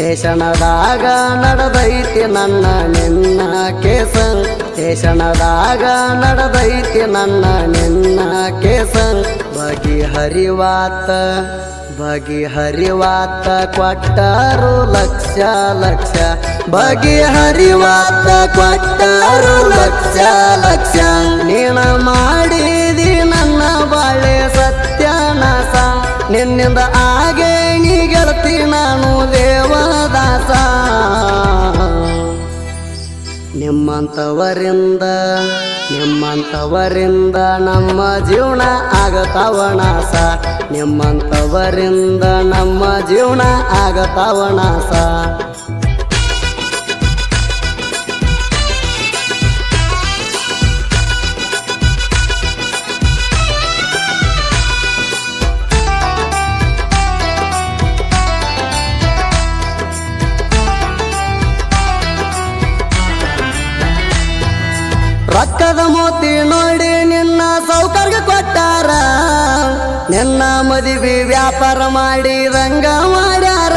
ಸ್ಟೇಷನದಾಗ ನಡೆದೈತಿ ನನ್ನ ನಿನ್ನ ಕೇಸ ಸ್ಟೇಷನದಾಗ ನಡೆದೈತಿ ನನ್ನ ನಿನ್ನ ಕೇಸ ಬಗೆಹರಿವಾತ ಕೊಟ್ಟರು ಲಕ್ಷ ಲಕ್ಷ ಬಗೆಹರಿವಾತ ಕೊಟ್ಟರು ಲಕ್ಷ ಲಕ್ಷ ನೀನ ಮಾಡಿದಿ ನನ್ನ ಬಾಳೆ ಸತ್ಯನಾಶ ನಿನ್ನಿಂದ ಆಗೇ ನೀ ಗೆಳತಿ ನಾನು ದೇವದಾಸ ನಿಮ್ಮಂತವರಿಂದ ನಮ್ಮ ಜೀವನ ಆಗತಾವ ನಾಶ ನಿಮ್ಮಂತವರಿಂದ ನಮ್ಮ ಜೀವನ ಆಗತಾವ ನಾಶ ರೊಕ್ಕದ ಮೋತಿ ನೋಡಿ ನಿನ್ನ ಸೌಕರ್ಯ ಕೊಟ್ಟಾರ ನಿನ್ನ ಮದುವೆ ವ್ಯಾಪಾರ ಮಾಡಿ ರಂಗ ಮಾಡ್ಯಾರ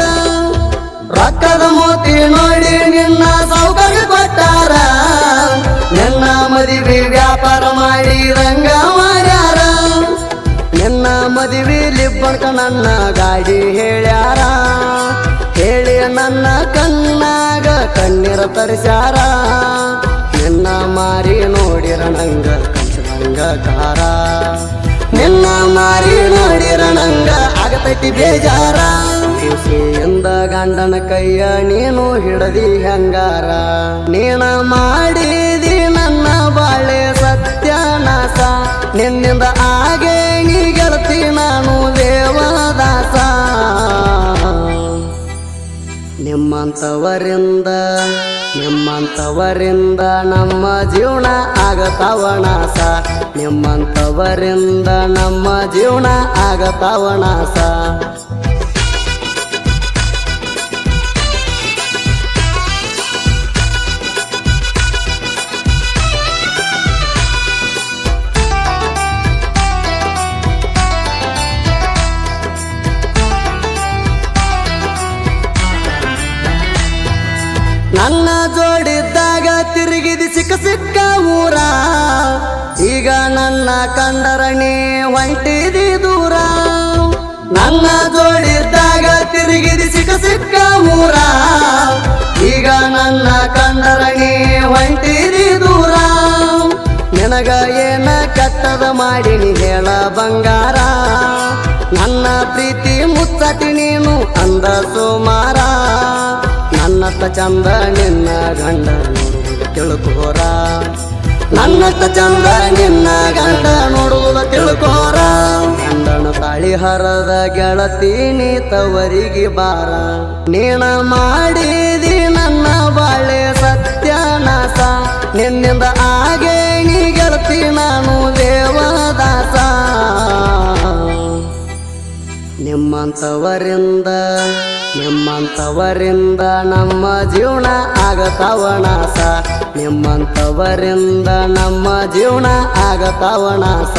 ರೊಕ್ಕದ ಮೋತಿ ನೋಡಿ ನಿನ್ನ ಸೌಕರ್ಯ ಕೊಟ್ಟಾರ ನಿನ್ನ ಮದುವೆ ವ್ಯಾಪಾರ ಮಾಡಿ ರಂಗ ಮಾಡ್ಯಾರ ನಿನ್ನ ಮದುವೆಲಿ ಬಣ್ಕ ನನ್ನ ಗಾಡಿ ಹೇಳ್ಯಾರ ಹೇಳಿ ನನ್ನ ಕಣ್ಣಾಗ ಕಣ್ಣೀರ ತರಿಸ್ಯಾರ ನಿನ್ನ ಮಾರಿ ನೋಡಿರಣಂಗ ಕಂಚನಂಗ ಕಾರ ನಿನ್ನ ಮಾರಿ ನೋಡಿರಣಂಗ ಆಗತೈತಿ ಬೇಜಾರ ಖುಷಿಯಿಂದ ಗಂಡನ ಕೈಯ ನೀನು ಹಿಡದಿ ಹಂಗಾರ ನೀನ ಮಾಡಿದಿ ನನ್ನ ಬಾಳೆ ಸತ್ಯನಾಶ ನಿನ್ನಿಂದ ಆಗೇ ನೀ ಗೆಳತಿ ನಾನು ದೇವದಾಸ ನಿಮ್ಮಂತವರಿಂದ ನಮ್ಮ ಜೀವನ ಆಗತಾವ ನಾಶ ನಿಮ್ಮಂತವರಿಂದ ನಮ್ಮ ಜೀವನ ಆಗತಾವ ನಾಶ ನನ್ನ ಜೋಡಿದ್ದಾಗ ತಿರುಗಿದಿ ಸಿಕ್ಕ ಊರ ಈಗ ನನ್ನ ಕಂಡರಣಿ ಹೊಂಟಿದಿ ದೂರ ನನ್ನ ಜೋಡಿದ್ದಾಗ ತಿರುಗಿದಿ ಸಿಕ್ಕ ಊರ ಈಗ ನನ್ನ ಕಂಡರಣಿ ಹೊಂಟಿದಿ ದೂರ ನಿನಗ ಏನ ಕೆಟ್ಟದ ಮಾಡಿನಿ ಹೇಳ ಬಂಗಾರ ನನ್ನ ಪ್ರೀತಿ ಮುಚ್ಚಟಿ ನೀನು ಅಂದ ಸುಮಾರ ನನ್ನತ್ತ ಚಂದ ನಿನ್ನ ಗಂಡ ನೋಡುವುದು ತಿಳ್ಕೋರ ನನ್ನತ್ತ ಚಂದ ನಿನ್ನ ಗಂಡ ನೋಡುವುದು ತಿಳ್ಕೋರ ಗಂಡನ ತಾಳಿ ಹರದ ಗೆಳತಿ ನೀ ತವರಿಗೆ ಬಾರ ನೀನ ಮಾಡಿದಿ ನನ್ನ ಬಾಳೆ ಸತ್ಯನಾಶ ನಿನ್ನಿಂದ ಆಗೇ ನೀ ಗೆಳತಿ ನಾನು ದೇವದಾಸ ನಿಮ್ಮಂತವರಿಂದ ನಮ್ಮ ಜೀವನ ಆಗತಾವ ನಾಶ ನಿಮ್ಮಂತವರಿಂದ ನಮ್ಮ ಜೀವನ ಆಗತಾವ ನಾಶ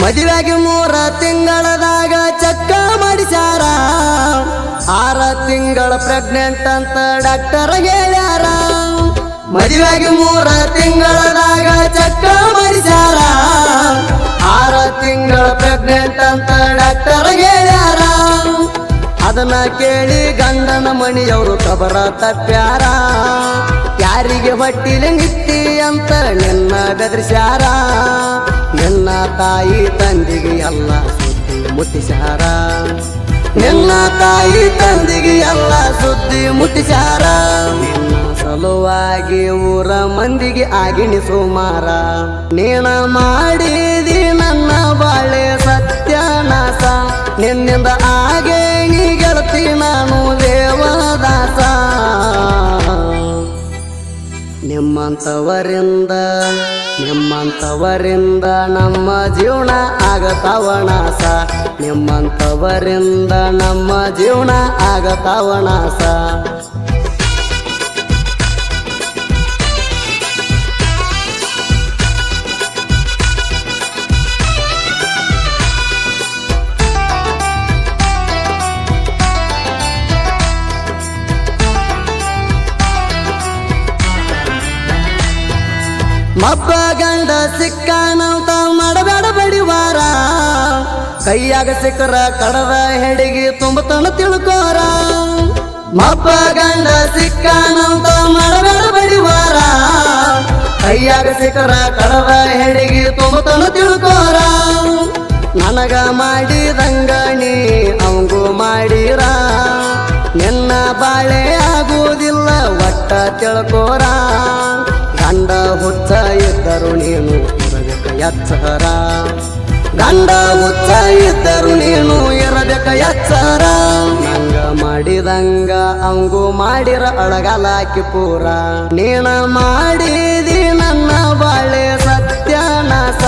ಮದುವೆಗೆ 3 ತಿಂಗಳದಾಗ ಚೆಕ್ ಮಾಡಿಸ್ಯಾರ 6 ತಿಂಗಳ ಪ್ರೆಗ್ನೆಂಟ್ ಅಂತ ಡಾಕ್ಟರ್ ಹೇಳ್ಯಾರ ಮದುವೆಗೆ 3 ತಿಂಗಳದಾಗ ಚೆಕ್ ಮಾಡಿಸ್ಯಾರ 6 ತಿಂಗಳ ಪ್ರೆಗ್ನೆಂಟ್ ಅಂತ ಡಾಕ್ಟರ್ ಹೇಳ್ಯಾರ ಅದನ್ನ ಕೇಳಿ ಗಂಡನ ಮನೆಯವರು ಕಬರ ತಪ್ಪ್ಯಾರ ಯಾರಿಗೆ ಹೊಟ್ಟಿಲೆ ನಿತ್ತಿ ಅಂತ ನಿನ್ನ ಬೆದರಿಸ್ಯಾರ ನಿನ್ನ ತಾಯಿ ತಂದಿಗೆ ಎಲ್ಲ ಸುದ್ದಿ ಮುಟ್ಟಿಸ್ಯಾರ ನಿನ್ನ ತಾಯಿ ತಂದಿಗೆ ಎಲ್ಲ ಸುದ್ದಿ ಮುಟ್ಟಿಸ್ಯಾರ ನಿನ್ನ ಸಲುವಾಗಿ ಊರ ಮಂದಿಗೆ ಆಗಿನಿ ಸುಮಾರ ನೀನ ಮಾಡಿದಿ ನನ್ನ ಬಾಳೆ ಸತ್ಯನಾಶ ನಿನ್ನಿಂದ ಆಗೇ ನೀ ಗೆಳತಿ ನಾನು ದೇವದಾಸ ನಿಮ್ಮಂತವರಿಂದ ನಿಮ್ಮಂಥವರಿಂದ ನಮ್ಮ ಜೀವನ ಆಗತಾವ ನಾಶ ನಿಮ್ಮಂಥವರಿಂದ ನಮ್ಮ ಜೀವನ ಆಗತಾವ ನಾಶ ಮಬ್ಬ ಗಂಡ ಸಿಕ್ಕಾನಂತ ಮಾಡಬೇಡ ಬಡಿವಾರ ಕೈಯಾಗ ಸಿಕ್ಕರ ಕಡದ ಹೆಡಿಗೆ ತುಂಬತನ ತಿಳ್ಕೋರ ಮಬ್ಬ ಗಂಡ ಸಿಕ್ಕಾನಂತ ಮಾಡಬೇಡ ಬಡಿವಾರ ಕೈಯಾಗ ಸಿಕ್ಕರ ಕಡದ ಹೆಡಿಗೆ ತುಂಬತನ ತಿಳ್ಕೋರ ನನಗ ಮಾಡಿದಂಗ ನೀ ಅವಂಗೂ ಮಾಡಿರ ನಿನ್ನ ಬಾಳೆ ಆಗುವುದಿಲ್ಲ ಒಟ್ಟ ತಿಳ್ಕೋರ ಗಂಡ ಹುಚ್ಚ ಇದ್ದರು ನೀನು ಇರಬೇಕ ಎಚ್ಚರ ಗಂಡ ಹುಚ್ಚ ಇದ್ದರು ನೀನು ಇರಬೇಕ ಎಚ್ಚರ ನಂಗ ಮಾಡಿದಂಗ ಅವಂಗೂ ಮಾಡಿರ ಅಳಗಲಾಕಿ ಪೂರ ನೀನ ಮಾಡಿದಿ ನನ್ನ ಬಾಳೆ ಸತ್ಯನಾಶ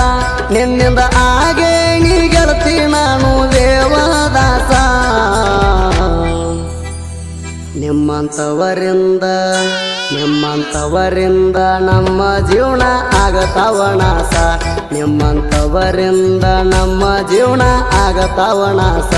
ನಿನ್ನಿಂದ ಹಾಗೆ ನೀ ಗೆಳತಿ ನಾನು ದೇವದಾಸ ನಿಮ್ಮಂಥವರಿಂದ ನಮ್ಮ ಜೀವನ ಆಗತಾವ ನಾಶ ನಿಮ್ಮಂಥವರಿಂದ ನಮ್ಮ ಜೀವನ ಆಗತಾವ ನಾಶ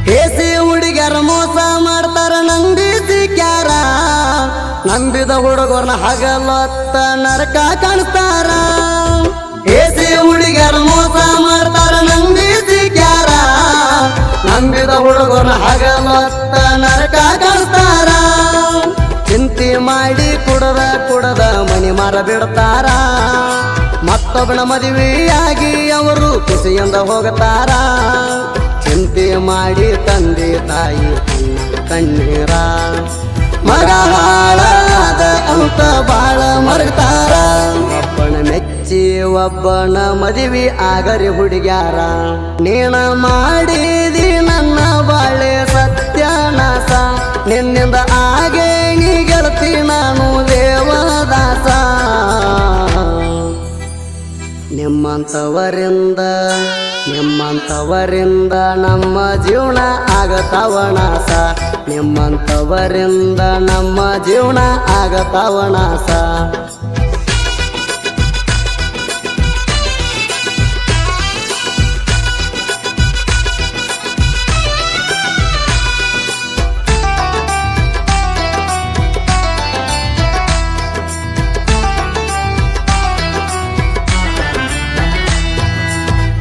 ಕೇಸಿ ಹುಡುಗ್ಯಾರ ಮೋಸ ಮಾಡ್ತಾರ ನಂಬಿಸಿ ಕ್ಯಾರ ನಂಬಿದ ಹುಡುಗರ್ನ ಹಗಲೊತ್ತ ನರಕ ಕಾಣಿಸ್ತಾರ ಕೇಸಿ ಹುಡುಗ್ಯಾರ ಮೋಸ ಮಾಡ್ತಾರ ನಂಬಿಸಿ ಕ್ಯಾರ ನಂಬಿದ ಹುಡುಗರ್ನ ಹಗಲೊತ್ತ ನರಕ ಕಾಣಿಸ್ತಾರ ಚಿಂತೆ ಮಾಡಿ ಕುಡದ ಮನಿ ಮಾರ ಬಿಡ್ತಾರ ಮತ್ತೊಬ್ಬನ ಮದುವೆಯಾಗಿ ಅವರು ಖುಷಿಯಿಂದ ಹೋಗುತ್ತಾರ ಚಿಂತೆ ಮಾಡಿ ತಂದೆ ತಾಯಿ ಕಣ್ಣೀರ ಮಗ ಹಾಳಾದ ಅಂತ ಬಾಳ ಮರಗ್ತಾರ ಒಬ್ಬನ ಮೆಚ್ಚಿ ಒಬ್ಬನ ಮದುವೆ ಆಗರಿ ಹುಡುಗ್ಯಾರ ನೀನ ಮಾಡಿದಿ ನನ್ನ ಬಾಳೆ ಸತ್ಯನಾಶ ನಿನ್ನಿಂದ ಹಾಗೆ ನೀ ಗೆಳತಿ ನಾನು ದೇವದಾಸ ನಿಮ್ಮಂಥವರಿಂದ ನಮ್ಮ ಜೀವನ ಆಗತಾವ ನಾಶ ನಿಮ್ಮಂಥವರಿಂದ ನಮ್ಮ ಜೀವನ ಆಗತಾವ ನಾಶ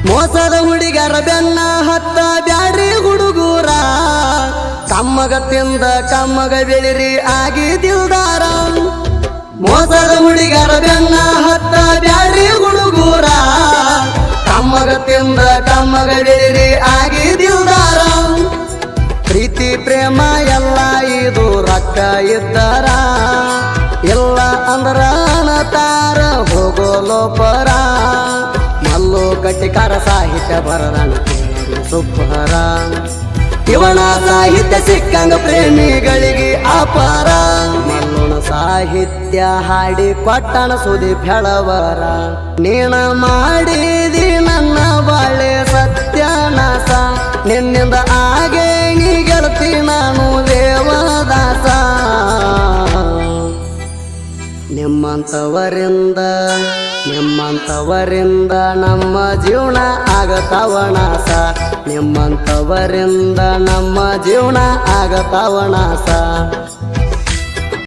ಮೋಸದ ಹುಡುಗರ ಬೆನ್ನ ಹತ್ತ ಬ್ಯಾಡ್ರಿ ಹುಡುಗೂರ ಕಮ್ಮಗ ತಿಂದ ಕಮ್ಮಗ ಬೆಳಿರಿ ಆಗಿ ದಿಲ್ದಾರ ಮೋಸದ ಹುಡುಗರ ಬೆನ್ನ ಹತ್ತ ಬ್ಯಾಡ್ರಿ ಹುಡುಗೂರ ಕಮ್ಮಗ ತಿಂದ ಕಮ್ಮಗ ಬೆಳಿರಿ ಆಗಿ ದಿಲ್ದಾರ ಪ್ರೀತಿ ಪ್ರೇಮ ಎಲ್ಲ ಇದು ರೊಕ್ಕ ಇದ್ದಾರ ಎಲ್ಲ ಅಂದ್ರ ತಾರ ಹೋಗೋ ಲೋಪರ ಮಲ್ಲು ಕಟ್ಟಿಕಾರ ಸಾಹಿತ್ಯ ಬರದಾನ ಸುಬ್ಬರ ಇವನ ಸಾಹಿತ್ಯ ಸಿಕ್ಕಂಗ ಪ್ರೇಮಿಗಳಿಗೆ ಅಪಾರ ಮಲ್ಲುನ ಸಾಹಿತ್ಯ ಹಾಡಿ ಕೊಟ್ಟಣ ಸುದೀಪ್ ಹೇಳವರ ನೀನ ಮಾಡಿದಿ ನನ್ನ ಬಾಳೆ ಸತ್ಯನಾಶ ನಿನ್ನಿಂದ ಹಾಗೆ ನೀ ಗೆಳತಿ ನಾನು ದೇವದಾಸ ನಿಮ್ಮಂಥವರಿಂದ ನಮ್ಮ ಜೀವನ ಆಗತಾವ ನಾಶ ನಿಮ್ಮಂಥವರಿಂದ ನಮ್ಮ ಜೀವನ ಆಗತಾವ ನಾಶ